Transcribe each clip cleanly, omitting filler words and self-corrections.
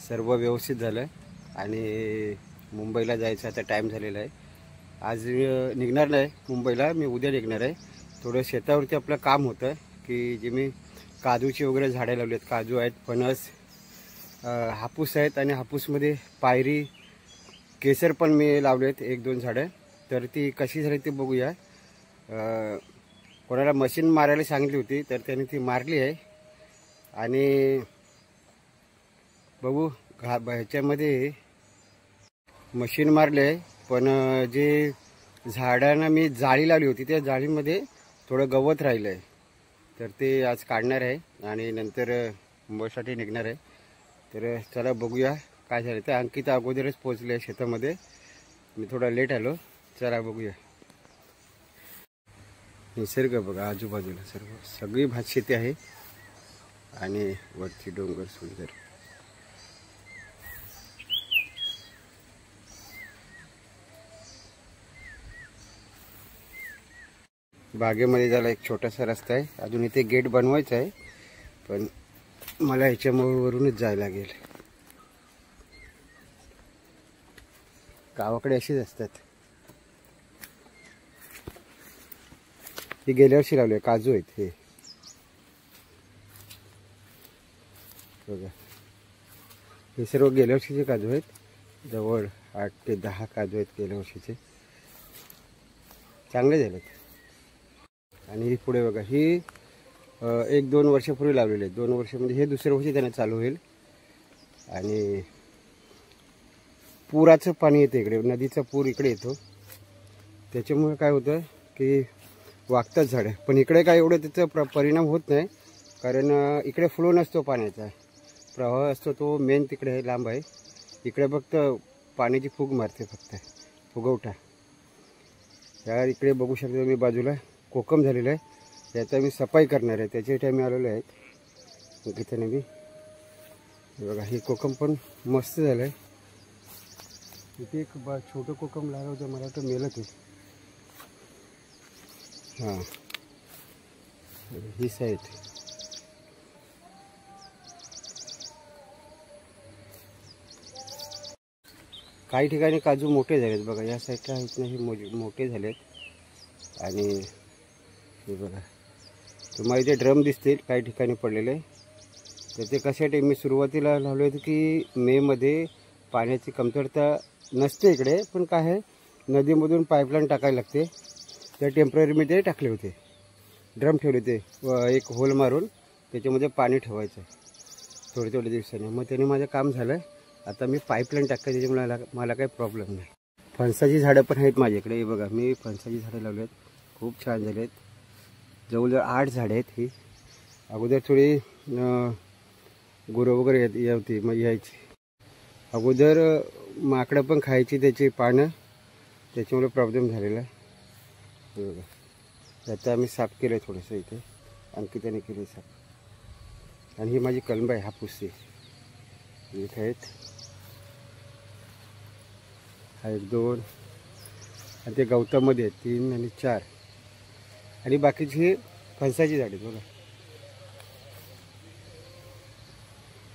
सर्व व्यवस्थित झालं आणि मुंबईला जायचं आता टाईम झालेला आहे. आज निघणार नाही मुंबईला, मी उद्या निघणार आहे. थोडं शेतावरती आपलं काम होतं की जे मी काजूची वगैरे झाडं लावली आहेत. काजू आहेत, फणस, हापूस आहेत आणि हापूसमध्ये पायरी, केसर पण मी लावले आहेत 1-2 झाडं. तर ती कशी झाली ते बघूया. कोणाला मशीन मारायला सांगितली होती तर त्याने ती मारली आहे आणि बघू ह्याच्यामध्ये मशीन मारले आहे. पण जे झाडांना मी जाळी लावली होती त्या जाळीमध्ये थोडं गवत राहिलं आहे, तर ते आज काढणार आहे आणि नंतर मुंबईसाठी निघणार आहे. तर चला बघूया काय झालं. तर अंकिता अगोदरच पोचले आहे शेतामध्ये, मी थोडा लेट आलो. चला बघूया. निसर्ग बघा आजूबाजूला सगळी भातशेती आहे आणि वरती डोंगर सुंदर. बागेमध्ये झाला एक छोटासा रस्ता आहे. अजून इथे गेट बनवायचं आहे, पण मला ह्याच्यावरूनच जायला लागेल. गावाकडे अशीच असतात. हे गेल्या वर्षी लावले काजू आहेत. हे बघा, हे सर्व गेल्या वर्षीचे काजू आहेत. जवळ 8 ते 10 काजू आहेत गेल्या वर्षीचे, चांगले झालेत. आणि पुढे बघा, ही 1-2 वर्षापूर्वी लावलेले आहेत. 2 वर्ष म्हणजे हे दुसऱ्या वर्षी त्यांना चालू होईल. आणि पुराचं पाणी येते इकडे, नदीचा पूर इकडे येतो, त्याच्यामुळे काय होतं की वागतात झाडं. पण इकडे काय एवढं त्याचा परिणाम होत नाही, कारण इकडे फ्लो नसतो पाण्याचा, प्रवाह असतो तो मेन तिकडे आहे, लांब आहे. इकडे फक्त पाण्याची फूग मारते, फक्त फुगवटा. त्या इकडे बघू शकता मी बाजूला कोकम झालेलं आहे. याचा मी सफाई करणार आहे, त्याच्यासाठी आम्ही आलेलो आहेत. इथे मी बघा, हे कोकम पण मस्त झालं आहे. इथे एक छोटं कोकम लागलं होतं, मला वाटतं मेलं ते. हां, ही साईड काही ठिकाणी काजू मोठे झालेत बघा. या साईडला आहेत ना, हे मोठे झालेत. आणि हे बघा, तुम्हाला इथे ड्रम दिसतील काही ठिकाणी पडलेले. तर ते कशासाठी मी सुरुवातीला लावले होते की मेमध्ये पाण्याची कमतरता नसते इकडे, पण काय आहे नदीमधून पाईपलाईन टाकायला लागते. त्या टेम्पररी मी ते टाकले होते, ड्रम ठेवले होते एक होल मारून, त्याच्यामध्ये पाणी ठेवायचं थोडे दिवसांनी. मग त्याने माझं काम झालं. आता मी पाईपलाईन टाकते, त्याच्यामुळे मला काही प्रॉब्लेम नाही. फणसाची झाडं पण आहेत माझ्याकडे. हे बघा, मी फणसाची झाडं लावली आहेत, खूप छान झाले आहेत. जवळजवळ 8 झाडं आहेत. ही अगोदर थोडी गुरं वगैरे यायची, मग यायची अगोदर माकडं पण खायची त्याची पानं, त्याच्यामुळे प्रॉब्लेम झालेला आहे. हे बघा, त्याचं आम्ही साफ केलं आहे थोडंसं इथे, आणखी त्याने केलं साफ. आणि ही माझी कलम आहे हापूसची, इथे आहेत. 1-2 आणि ते गवतामध्ये आहेत 3 आणि 4. आणि बाकीची फणसाची झाडे बघा,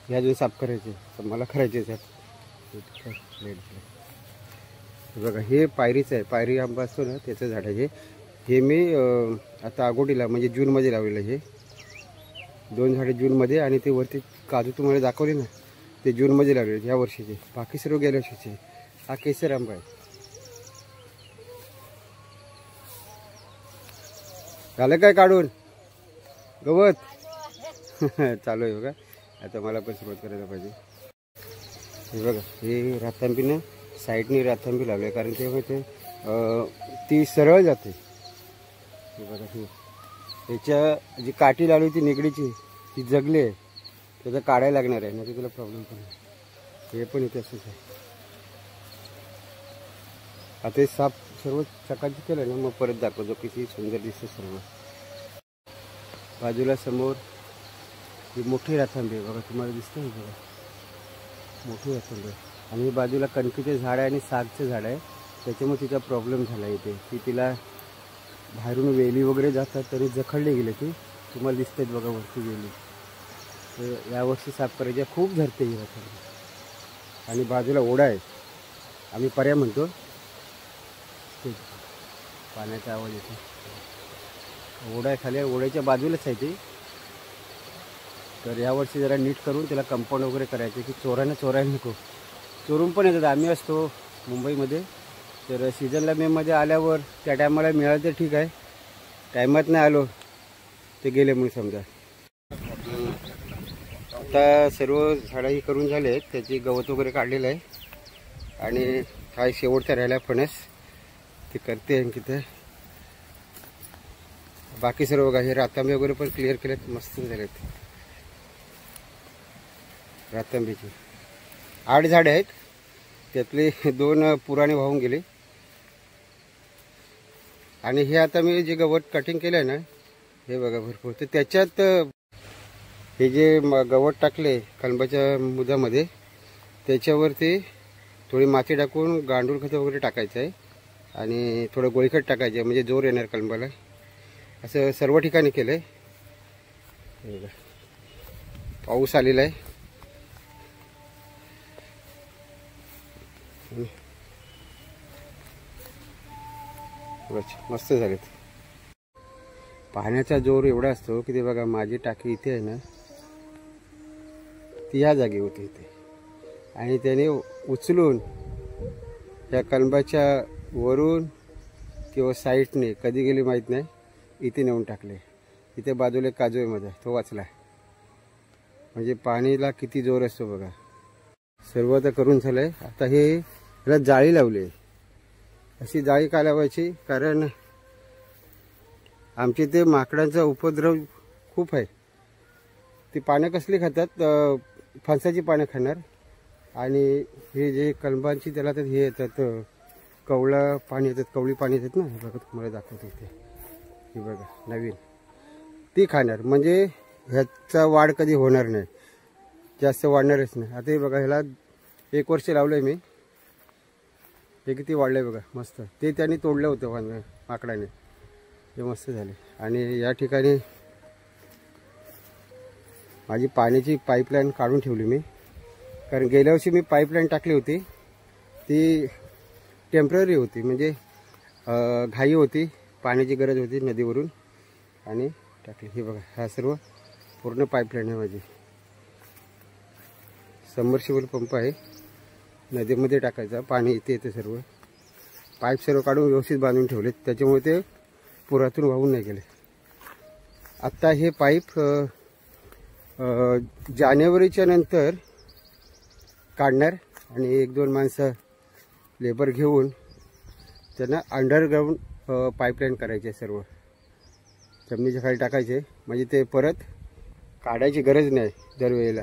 हे अजून साफ करायचे, तर मला करायचे साफ. बघा, हे पायरीचं आहे, पायरी आंबा असतो ना त्याचं झाड आहे. हे मी आता आगोटीला म्हणजे जूनमध्ये लावलेलं आहे. 2 झाडे जूनमध्ये, आणि ते वरती काजू तुम्हाला दाखवले ना ते जूनमध्ये लावलेले या वर्षीचे. बाकी सर्व गेल्या वर्षीचे. हा केसर आंबा आहे. झालं काय काढून गवत? चालू आहे बघा. आता मला पण सुरुवात करायला पाहिजे. हे बघा, हे रातांबीनं साईडने रातांबी लावले, कारण ते ती सरळ जाते. हे बघा, ही त्याच्या जी काठी लावली ती निगडीची ती जगली आहे, त्याचं काढायला लागणार आहे, नाही तर तुला प्रॉब्लेम पण नाही. हे पण इथे असंच आहे. आता हे साफ सर्व चकाची केलं ना, मग परत दाखवतो किती सुंदर दिसतं सर्व. बाजूला समोर ही मोठी रातांबी बघा, तुम्हाला दिसतं बघा, मोठी रातांबी. आणि बाजूला कणकीचे झाड आहे आणि सागचं झाड आहे, त्याच्यामुळे तिचा प्रॉब्लेम झाला इथे की तिला बाहेरून वेली वगैरे जातात तरी जखडले गेले. ती तुम्हाला दिसतात बघा वरती वेली. तर यावर्षी साफ करायची, खूप झरते ही रातांबी. आणि बाजूला ओढा आहे, आम्ही पर्या म्हणतो. पाण्याचा आवाज येतो. ओढा आहे खाली, ओढ्याच्या बाजूलाच आहे ती. तर यावर्षी जरा नीट करून त्याला कंपाऊंड वगैरे करायचे की चोरायला नको. चोरून पण येतात. आम्ही असतो मुंबईमध्ये, तर सीझनला मेमध्ये आल्यावर त्या टायमाला मिळालं तर ठीक आहे, टायमात नाही आलो ते गेले म्हणून समजा. आता सर्व झाडंही करून झाले आहेत, त्याची गवत वगैरे काढलेलं आहे. आणि काय शेवटचा राहिला फणस ते करते आणखी. तर बाकी सर्व बघा, हे रातांबे वगैरे पण क्लिअर केलेत, मस्त झालेत. रातांबीची 8 झाडे आहेत, त्यातले 2 पुराणे वाहून गेले. आणि हे आता मी जे गवत कटिंग केलं आहे ना, हे बघा भरपूर. तर त्याच्यात हे जे गवत टाकले कलबाच्या मुदामध्ये, त्याच्यावरती थोडी माती टाकून गांडूळ खत वगैरे टाकायचं आहे आणि थोडं गोळीखत टाकायचं आहे, म्हणजे जोर येणार कलबाला. असं सर्व ठिकाणी केलं आहे. पाऊस आलेला आहे. मस्त झालेत. पाण्याचा जोर एवढा असतो की ते बघा, माझी टाकी इथे आहे ना, ती ह्या जागी होती इथे, आणि त्याने उचलून त्या कलबाच्या वरून किंवा साईडने कधी गेली माहीत नाही, इथे नेऊन टाकले. इथे बाजूला काजू आहे मध्ये, तो वाचला. म्हणजे पाणीला किती जोर असतो बघा. सर्व आता करून झालंय. आता हे याला जाळी लावली. अशी जाळी का लावायची, कारण आमच्या इथे माकडांचा उपद्रव खूप आहे. ती पानं कसली खातात, फणसाची पानं खाणार. आणि हे जे कलबांची त्याला तर हे येतात, कवळा पाणी येतात, कवळी पाणी येतात ना, बघा तुम्हाला दाखवतो इथे. हे बघा नवीन, ती खाणार. म्हणजे ह्याचा वाढ कधी होणार नाही, जास्त वाढणारच नाही. आता हे बघा, ह्याला 1 वर्ष लावलं आहे मी. हे किती वाढलं आहे बघा, मस्त. ते त्यांनी तोडलं होतं माकडाने, हे मस्त झाले. आणि या ठिकाणी माझी पाण्याची पाईपलाईन काढून ठेवली मी, कारण गेल्या वर्षी मी पाईपलाईन टाकली होती, ती टेम्पररी होती. म्हणजे घाई होती, पाण्याची गरज होती नदीवरून, आणि टाकली. हे बघा, हा सर्व पूर्ण पाईपलाईन आहे माझी. सबमर्सिबल पंप आहे, नदीमध्ये टाकायचा, पाणी इथे येते. सर्व पाईप सर्व काढून व्यवस्थित बांधून ठेवलेत, त्याच्यामुळे ते पुरातून वाहून नाही गेले. आत्ता हे पाईप जानेवारीच्या नंतर काढणार, आणि 1-2 माणसं लेबर घेऊन त्यांना अंडरग्राऊंड पाईपलाईन करायचे. सर्व जमिनीच्या खाली टाकायचे, म्हणजे ते परत काढायची गरज नाही दरवेळेला.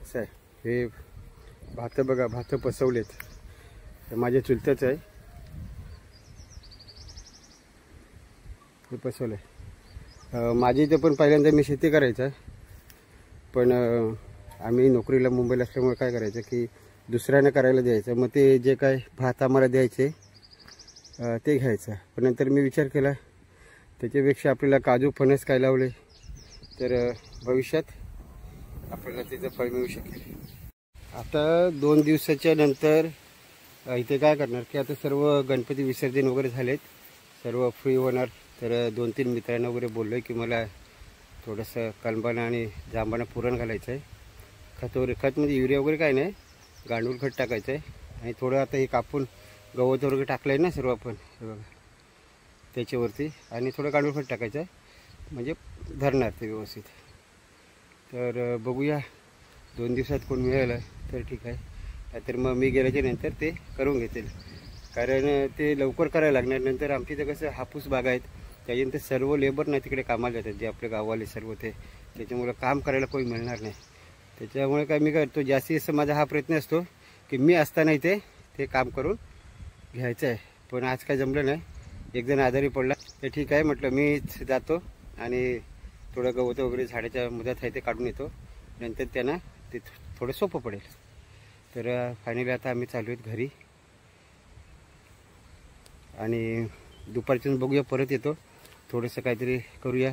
असं आहे. हे भातं बघा, भातं पसवलेत. हे माझ्या चुलत्याच आहे, हे पसवलं आहे. माझी इथे पण पहिल्यांदा मी शेती करायचा, पण आम्ही नोकरीला मुंबईला असल्यामुळे काय करायचं की दुसऱ्यानं करायला द्यायचं. मग ते जे काय भात आम्हाला द्यायचे ते घ्यायचं. पण नंतर मी विचार केला, त्याच्यापेक्षा आपल्याला काजू फणस काय लावले तर भविष्यात आपल्याला त्याचं फळ मिळू शकेल. आता 2 दिवसाच्या नंतर इथे काय करणार की आता सर्व गणपती विसर्जन वगैरे झालेत, सर्व फ्री होणार. तर 2-3 मित्रांना वगैरे बोललो की मला थोडंसं कलबानं आणि जांबानं पुरण घालायचं आहे. खत म्हणजे युरिया वगैरे काय नाही, गांडूळ खत टाकायचं आहे. आणि थोडं आता हे कापून गवत वगैरे टाकलं आहे ना सर्व आपण, हे बघा त्याच्यावरती, आणि थोडं गांडूळ खत टाकायचं आहे, म्हणजे धरणार ते व्यवस्थित. तर बघूया, 2 दिवसात कोण मिळालं तर ठीक आहे, नाहीतर मग मी गेल्याच्या नंतर ते करून घेतील. कारण ते लवकर करायला लागणार. नंतर आमची इथं कसं हापूस बाग आहेत, त्याच्यानंतर सर्व लेबर ना तिकडे कामाला जातात, जे आपले गाववाले सर्व ते, त्याच्यामुळं काम करायला कोणी मिळणार नाही. त्याच्यामुळे काय मी करतो, जास्तीत माझा हा प्रयत्न असतो की मी असताना इथे ते काम करून घ्यायचं आहे. पण आज काय जमलं नाही, एक जण आजारी पडला, तर ठीक आहे म्हटलं मीच जातो आणि थोडं गवत वगैरे झाडाच्या मुदात आहे ते काढून येतो, नंतर त्यांना ते थोडं सोपं पडेल. तर फायनली आता आम्ही चालू आहेत घरी, आणि दुपारच्याच बघूया, परत येतो, थोडंसं काहीतरी करूया.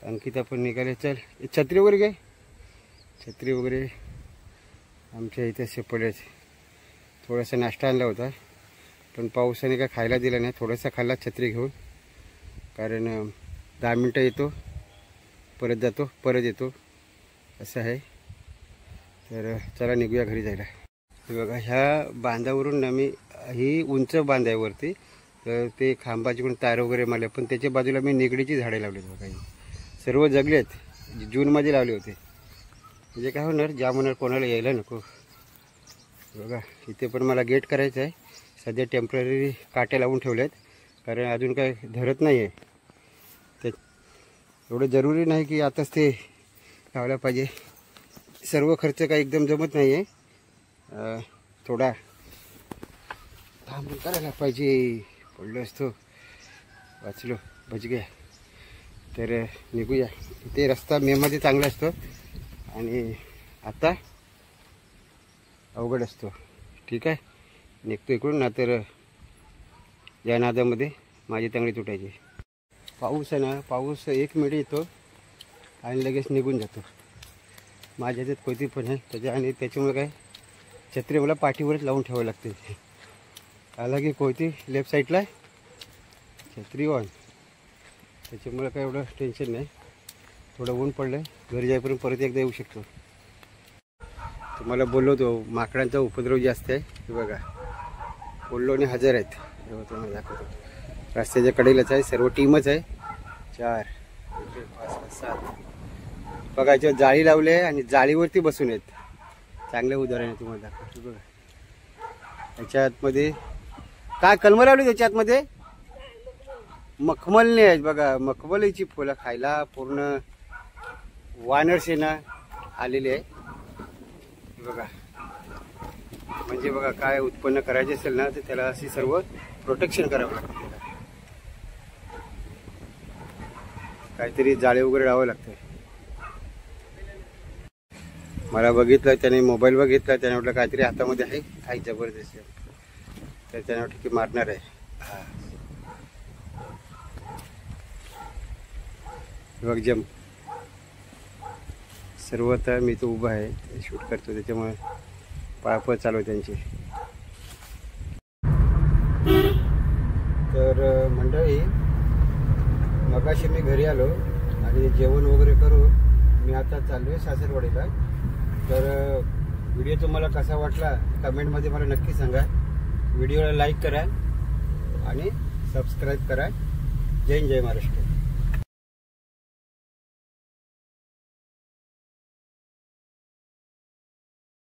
अंकिता पण निघाले, चल छत्री वगैरे घे, छत्री वगैरे आमच्या इथे शेपड्याच थोडासा नाश्ता आणला होता, पण पावसाने काय खायला दिला नाही. थोडासा खाल्ला छत्री घेऊन, कारण 10 मिनटं येतो, परत जातो, परत येतो, असं आहे. तर चला निघूया घरी जायला. बघा ह्या बांधावरून आम्ही, ही उंच बांध आहे वरती, तर ते खांबाची पण तार वगैरे मारले, पण त्याच्या बाजूला मी निगडीची झाडे लावलीत बघा. ही सर्व जगलेत, जूनमध्ये लावले होते. म्हणजे काय होणार, ज्या म्हणणार कोणाला यायला नको. बघा इथे पण मला गेट करायचं आहे. सध्या टेम्पररी काटे लावून ठेवले आहेत, कारण अजून काय धरत नाही आहे. ते एवढं जरुरी नाही की आताच ते लावला पाहिजे. सर्व खर्च काही एकदम जमत नाही आहे, थोडा थांबून करायला पाहिजे. पडलो असतो, वाचलो, बचगया. तर निघूया. इथे रस्ता मेमध्ये चांगला असतो आणि आता अवघड असतो. ठीक आहे, निघतो इकडून, ना तर या नादामध्ये माझी तंगडी तुटायची. पाऊस आहे ना, पाऊस 1 मिनिट येतो आणि लगेच निघून जातो. माझ्या ह्याच्यात कोयती पण आहे त्याच्या, आणि त्याच्यामुळे काय छत्री मला पाठीवरच लावून ठेवावं लागते. आला की कोयती लेफ्ट साईडला आहे, छत्री ऑन, त्याच्यामुळे काय एवढं टेन्शन नाही. थोडं ऊन पडलं आहे, घरी जाईपर्यंत परत एकदा येऊ शकतो. तुम्हाला बोललो होतो माकडांचा उपद्रव जास्त आहे. हे बघा बोललोने हजर आहेत. तुम्हाला दाखवतो, रस्त्याच्या कडेलाच आहे, सर्व टीमच आहे. 4, 5, 7 बघा, याच्यावर जाळी लावली आहे आणि जाळीवरती बसून आहेत. चांगलं उदाहरण आहे, तुम्हाला दाखवतो. बघा याच्या आतमध्ये काय कलमं लावली, त्याच्या आतमध्ये मखमलने आहेत. बघा मखमलीची फुलं खायला पूर्ण वानरसेना आलेली आहे. बघा म्हणजे बघा काय उत्पन्न करायचे असेल ना, तर त्याला अशी सर्व प्रोटेक्शन करावं लागतं. काहीतरी जाळे वगैरे लावावं लागतं. मला बघितलं त्याने, मोबाईल बघितला, त्याने म्हटलं काहीतरी हातामध्ये आहे, काही जबरदस्त, तर त्याने म्हटलं की मारणार आहे. बघ जम सर्व आता मी तो उभा आहे, शूट करतो, त्याच्यामुळे पळापळ चालू आहे त्यांची. तर मंडळी, मगाशी मी घरी आलो आणि जेवण वगैरे करून मी आता चाललो आहे सासरवाडीला. तर व्हिडिओ तुम्हाला कसा वाटला कमेंटमध्ये मला नक्की सांगा. व्हिडिओला लाईक करा आणि सबस्क्राईब करा. जय हिंद, जय महाराष्ट्र.